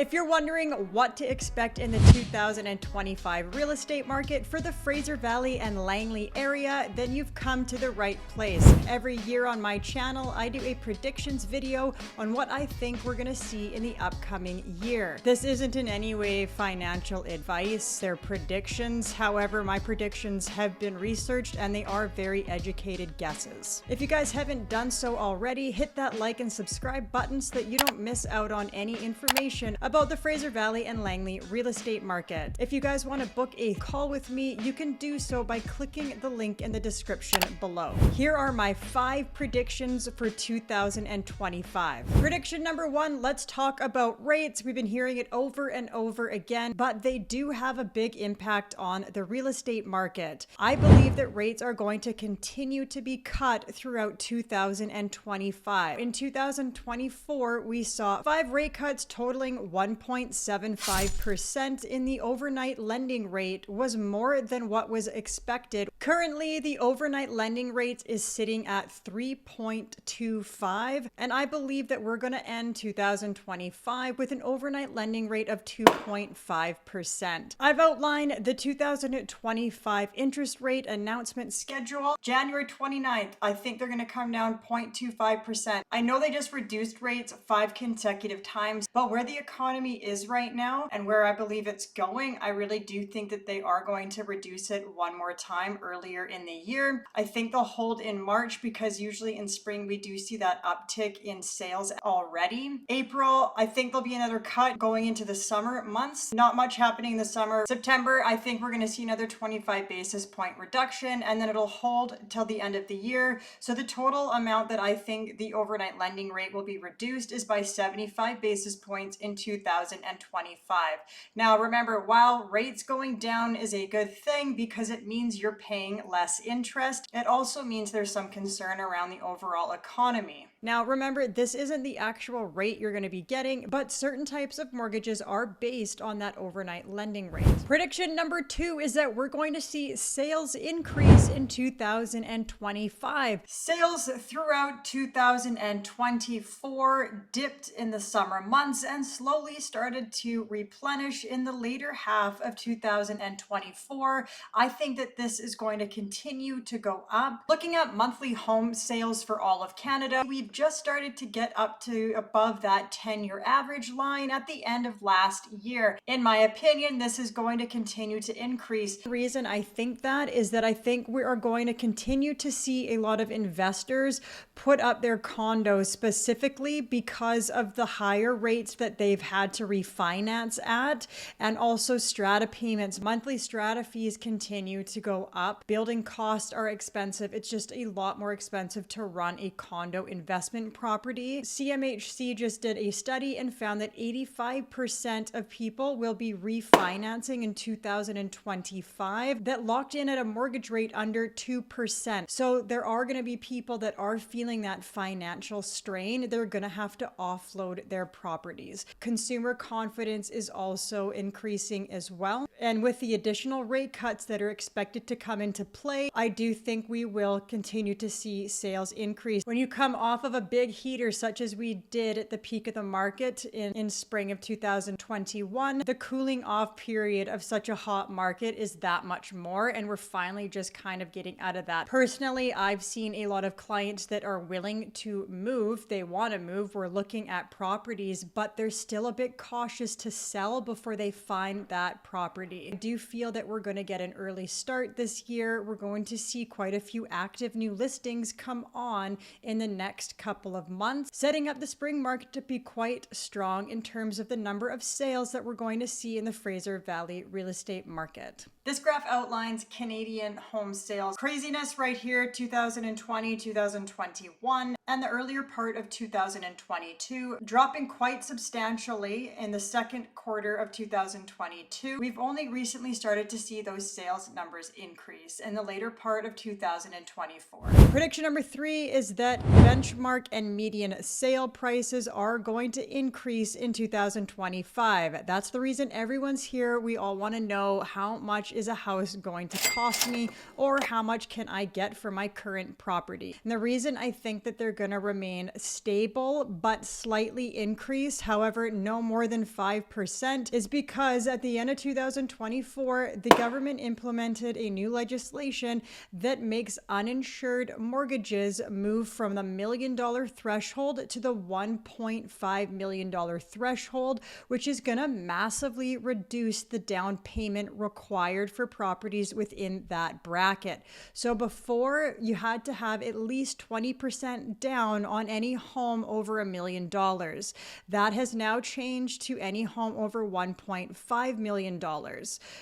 If you're wondering what to expect in the 2025 real estate market for the Fraser Valley and Langley area, then you've come to the right place. Every year on my channel, I do a predictions video on what I think we're gonna see in the upcoming year. This isn't in any way financial advice, they're predictions. However, my predictions have been researched and they are very educated guesses. If you guys haven't done so already, hit that like and subscribe button so that you don't miss out on any information about the Fraser Valley and Langley real estate market. If you guys want to book a call with me, you can do so by clicking the link in the description below. Here are my 5 predictions for 2025. Prediction number 1, let's talk about rates. We've been hearing it over and over again, but they do have a big impact on the real estate market. I believe that rates are going to continue to be cut throughout 2025. In 2024, we saw 5 rate cuts totaling 1.75%. In the overnight lending rate was more than what was expected. Currently, the overnight lending rate is sitting at 3.25, and I believe that we're going to end 2025 with an overnight lending rate of 2.5%. I've outlined the 2025 interest rate announcement schedule. January 29th, I think they're going to come down 0.25%. I know they just reduced rates 5 consecutive times, but where the economy is right now and where I believe it's going, I really do think that they are going to reduce it one more time earlier in the year. I think they'll hold in March because usually in spring we do see that uptick in sales already. April, I think there'll be another cut going into the summer months. Not much happening in the summer. September, I think we're going to see another 25 basis point reduction, and then it'll hold till the end of the year. So the total amount that I think the overnight lending rate will be reduced is by 75 basis points in 2025. Now remember, while rates going down is a good thing because it means you're paying less interest, it also means there's some concern around the overall economy. Now remember, this isn't the actual rate you're going to be getting, but certain types of mortgages are based on that overnight lending rate. Prediction number 2 is that we're going to see sales increase in 2025. Sales throughout 2024 dipped in the summer months and slowly started to replenish in the later half of 2024. I think that this is going to continue to go up. Looking at monthly home sales for all of Canada, we've just started to get up to above that 10-year average line at the end of last year. In my opinion, this is going to continue to increase. The reason I think that is that I think we are going to continue to see a lot of investors put up their condos specifically because of the higher rates that they've had to refinance at, and also strata payments. Monthly strata fees continue to go up. Building costs are expensive. It's just a lot more expensive to run a condo investment property. CMHC just did a study and found that 85% of people will be refinancing in 2025 that locked in at a mortgage rate under 2%. So there are going to be people that are feeling that financial strain. They're going to have to offload their properties. Consumer confidence is also increasing as well. And with the additional rate cuts that are expected to come into play, I do think we will continue to see sales increase. When you come off of a big heater such as we did at the peak of the market in spring of 2021, the cooling off period of such a hot market is that much more, and we're finally just kind of getting out of that. Personally, I've seen a lot of clients that are willing to move. They want to move. We're looking at properties, but they're still a bit cautious to sell before they find that property. I do feel that we're going to get an early start this year. We're going to see quite a few active new listings come on in the next couple of months, setting up the spring market to be quite strong in terms of the number of sales that we're going to see in the Fraser Valley real estate market. This graph outlines Canadian home sales craziness right here, 2020, 2021, and the earlier part of 2022, dropping quite substantially in the second quarter of 2022. We've only recently started to see those sales numbers increase in the later part of 2024. Prediction number 3 is that benchmark and median sale prices are going to increase in 2025. That's the reason everyone's here. We all want to know, how much is a house going to cost me, or how much can I get for my current property? And the reason I think that they're going to remain stable but slightly increase, however, no more than 5%, is because at the end of 2024, the government implemented a new legislation that makes uninsured mortgages move from the $1 million threshold to the $1.5 million threshold, which is going to massively reduce the down payment required for properties within that bracket. So before, you had to have at least 20% down on any home over $1 million. That has now changed to any home over $1.5 million.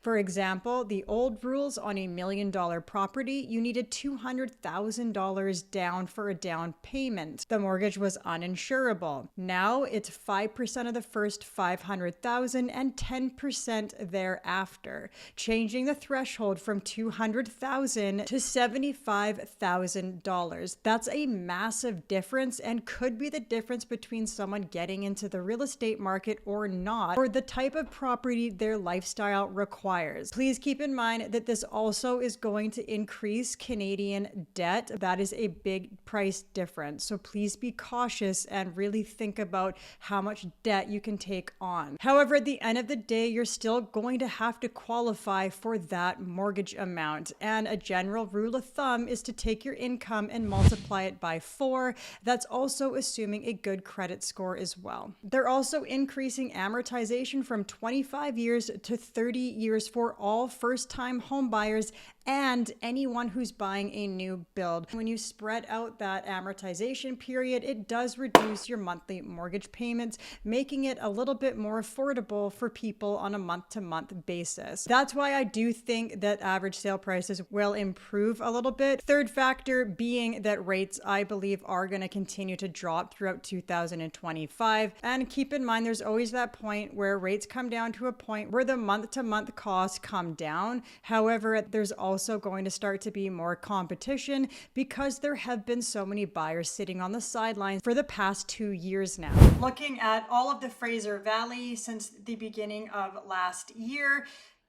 For example, the old rules on a $1 million property, you needed $200,000 down for a down payment. The mortgage was uninsurable. Now it's 5% of the first $500,000 and 10% thereafter, changing the threshold from $200,000 to $75,000. That's a massive difference and could be the difference between someone getting into the real estate market or not, or the type of property their lifestyle requires. Please keep in mind that this also is going to increase Canadian debt. That is a big price difference. So please be cautious and really think about how much debt you can take on. However, at the end of the day, you're still going to have to qualify for that mortgage amount. And a general rule of thumb is to take your income and multiply it by 4. That's also assuming a good credit score as well. They're also increasing amortization from 25 years to 30 years for all first-time home buyers and anyone who's buying a new build. When you spread out that amortization period, it does reduce your monthly mortgage payments, making it a little bit more affordable for people on a month-to-month basis. That's why I do think that average sale prices will improve a little bit. Third factor being that rates, I believe, are going to continue to drop throughout 2025. And keep in mind, there's always that point where rates come down to a point where the month-to-month costs come down. However, there's also going to start to be more competition because there have been so many buyers sitting on the sidelines for the past 2 years now. Looking at all of the Fraser Valley since the beginning of last year,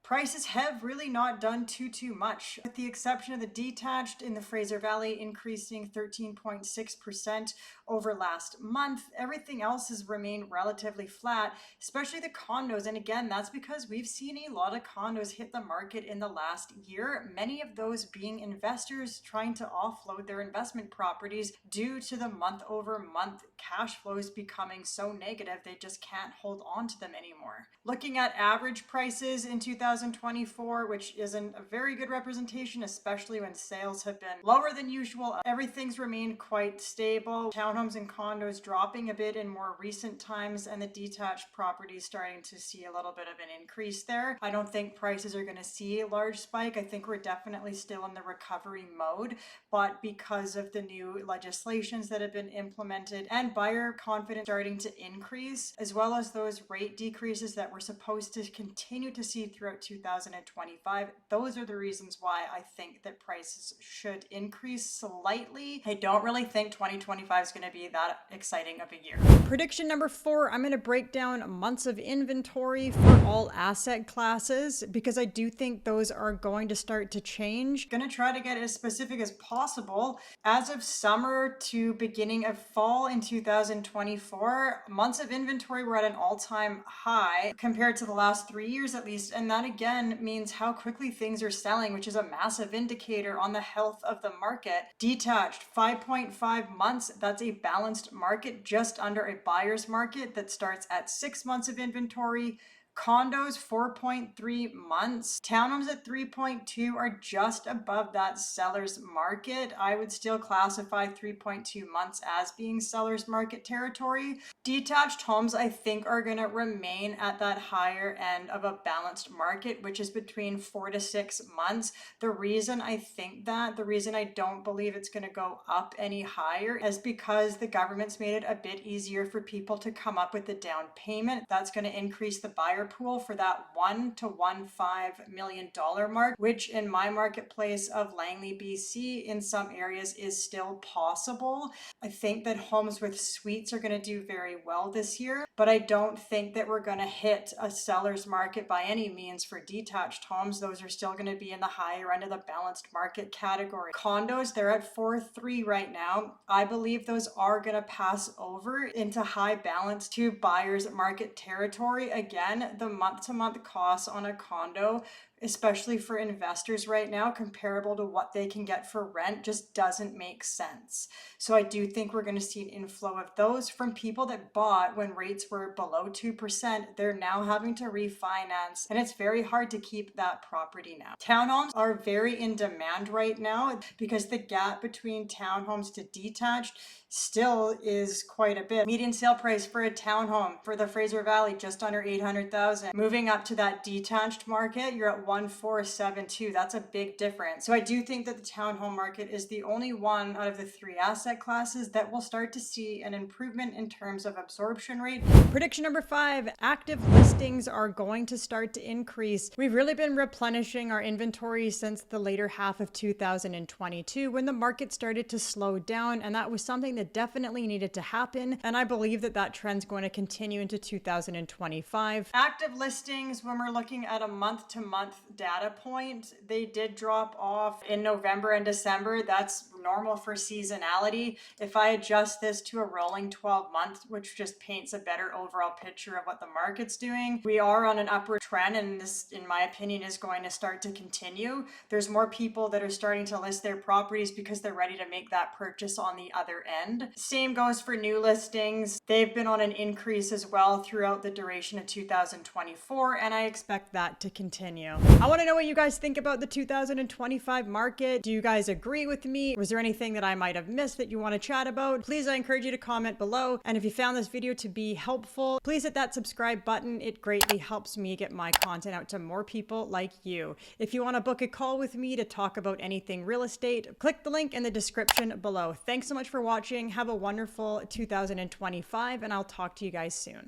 prices have really not done too much, with the exception of the detached in the Fraser Valley increasing 13.6% over last month. Everything else has remained relatively flat, especially the condos. And again, that's because we've seen a lot of condos hit the market in the last year, many of those being investors trying to offload their investment properties due to the month-over-month cash flows becoming so negative they just can't hold on to them anymore. Looking at average prices in 2024, which isn't a very good representation, especially when sales have been lower than usual. Everything's remained quite stable. Townhomes and condos dropping a bit in more recent times, and the detached properties starting to see a little bit of an increase there. I don't think prices are going to see a large spike. I think we're definitely still in the recovery mode, but because of the new legislations that have been implemented and buyer confidence starting to increase, as well as those rate decreases that we're supposed to continue to see throughout 2025, those are the reasons why I think that prices should increase slightly. I don't really think 2025 is going to be that exciting of a year. Prediction number 4, I'm going to break down months of inventory for all asset classes because I do think those are going to start to change. Going to try to get as specific as possible. As of summer to beginning of fall in 2024, months of inventory were at an all-time high compared to the last 3 years at least, and that again means how quickly things are selling, which is a massive indicator on the health of the market. Detached, 5.5 months. That's a balanced market, just under a buyer's market that starts at 6 months of inventory. Condos, 4.3 months. Townhomes at 3.2 are just above that seller's market. I would still classify 3.2 months as being seller's market territory. Detached homes, I think, are going to remain at that higher end of a balanced market, which is between 4 to 6 months. The reason I think that, the reason I don't believe it's going to go up any higher is because the government's made it a bit easier for people to come up with the down payment. That's going to increase the buyer buyer pool for that $1 to $1.5 million mark, which in my marketplace of Langley, BC, in some areas is still possible. I think that homes with suites are going to do very well this year, but I don't think that we're going to hit a seller's market by any means for detached homes. Those are still going to be in the higher end of the balanced market category. Condos, they're at 4.3 right now. I believe those are going to pass over into high balance to buyer's market territory. Again, the month-to-month costs on a condo, especially for investors right now, comparable to what they can get for rent, just doesn't make sense. So I do think we're going to see an inflow of those from people that bought when rates were below 2%. They're now having to refinance, and it's very hard to keep that property now. Townhomes are very in demand right now because the gap between townhomes to detached still is quite a bit. Median sale price for a townhome for the Fraser Valley, just under $800,000. Moving up to that detached market, you're at 1,472. That's a big difference. So I do think that the townhome market is the only one out of the three asset classes that will start to see an improvement in terms of absorption rate. Prediction number 5, active listings are going to start to increase. We've really been replenishing our inventory since the later half of 2022 when the market started to slow down, and that was something that definitely needed to happen, and I believe that that trend's going to continue into 2025. Active listings, when we're looking at a month-to-month data point, they did drop off in November and December. That's normal for seasonality. If I adjust this to a rolling 12 months, which just paints a better overall picture of what the market's doing, we are on an upward trend, and this, in my opinion, is going to start to continue. There's more people that are starting to list their properties because they're ready to make that purchase on the other end. Same goes for new listings. They've been on an increase as well throughout the duration of 2024, and I expect that to continue. I want to know what you guys think about the 2025 market. Do you guys agree with me? Was there anything that I might have missed that you want to chat about? Please, I encourage you to comment below. And if you found this video to be helpful, please hit that subscribe button. It greatly helps me get my content out to more people like you. If you want to book a call with me to talk about anything real estate, click the link in the description below. Thanks so much for watching. Have a wonderful 2025, and I'll talk to you guys soon.